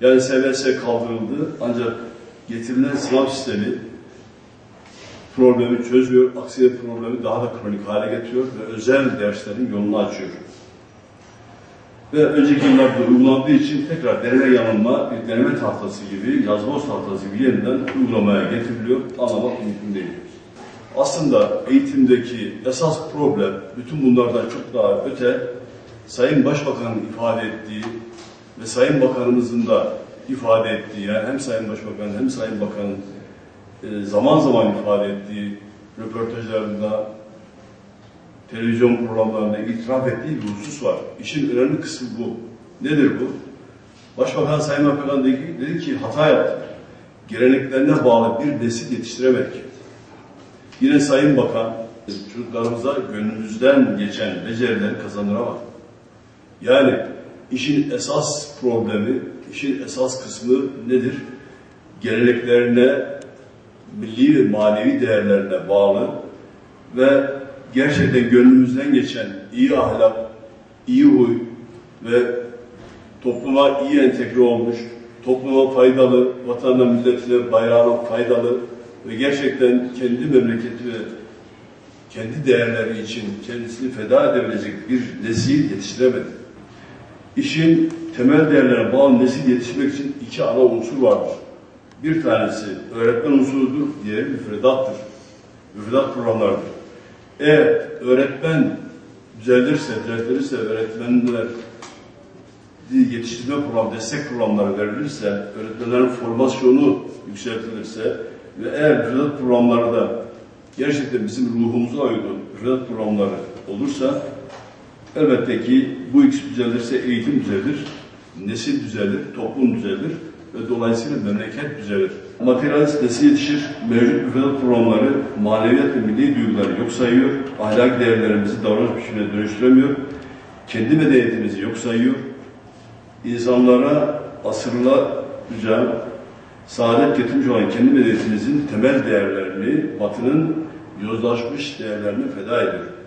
Yani SBS kaldırıldı ancak getirilen sınav sistemi problemi çözmüyor, aksine problemi daha da kronik hale getiriyor ve özel derslerin yolunu açıyor. Ve önceki yıllarda uygulandığı için tekrar deneme yanılma, bir deneme tahtası gibi, yazboz tahtası gibi yeniden uygulamaya getiriliyor, anlamak mümkün değil. Aslında eğitimdeki esas problem, bütün bunlardan çok daha öte, Sayın Başbakan'ın ifade ettiği ve Sayın Bakanımızın da ifade ettiği, yani hem Sayın Başbakan hem Sayın Bakan'ın zaman zaman ifade ettiği röportajlarında, televizyon programlarında itiraf ettiği bir husus var. İşin önemli kısmı bu. Nedir bu? Başbakan, Sayın Başbakan dedi ki hata yaptık. Geleneklerine bağlı bir nesil yetiştiremedik. Yine Sayın Bakan, çocuklarımıza gönlümüzden geçen becerileri kazandıramadık. Yani işin esas problemi, işin esas kısmı nedir? Geleneklerine, milli ve manevi değerlerine bağlı ve gerçekten gönlümüzden geçen iyi ahlak, iyi huy ve topluma iyi entegre olmuş, topluma faydalı, vatanına, milletine, bayrağına faydalı ve gerçekten kendi memleketi ve kendi değerleri için kendisini feda edebilecek bir nesil yetiştiremedi. İşin temel değerlerine bağlı nesil yetiştirmek için iki ana unsur vardır. Bir tanesi öğretmen unsurudur, diğeri müfredattır. Müfredat programlarıdır. Eğer öğretmen düzeltirirse öğretmenler yetiştirme programı, destek programları verilirse, öğretmenlerin formasyonu yükseltilirse ve eğer müfredat programları da gerçekten bizim ruhumuza uygun müfredat programları olursa, elbette ki bu ikisi düzelirse eğitim düzelir, nesil düzelir, toplum düzelir ve dolayısıyla memleket düzelir. Materyalist nesil yetişir, mevcut müfredat programları maneviyat ve milli duyguları yok sayıyor, ahlaki değerlerimizi davranış biçimine dönüştüremiyor, kendi medeniyetimizi yok sayıyor, insanlara asırlarca saadet getirmiş olan kendi medeniyetimizin temel değerlerini, Batı'nın yozlaşmış değerlerini feda ediyor.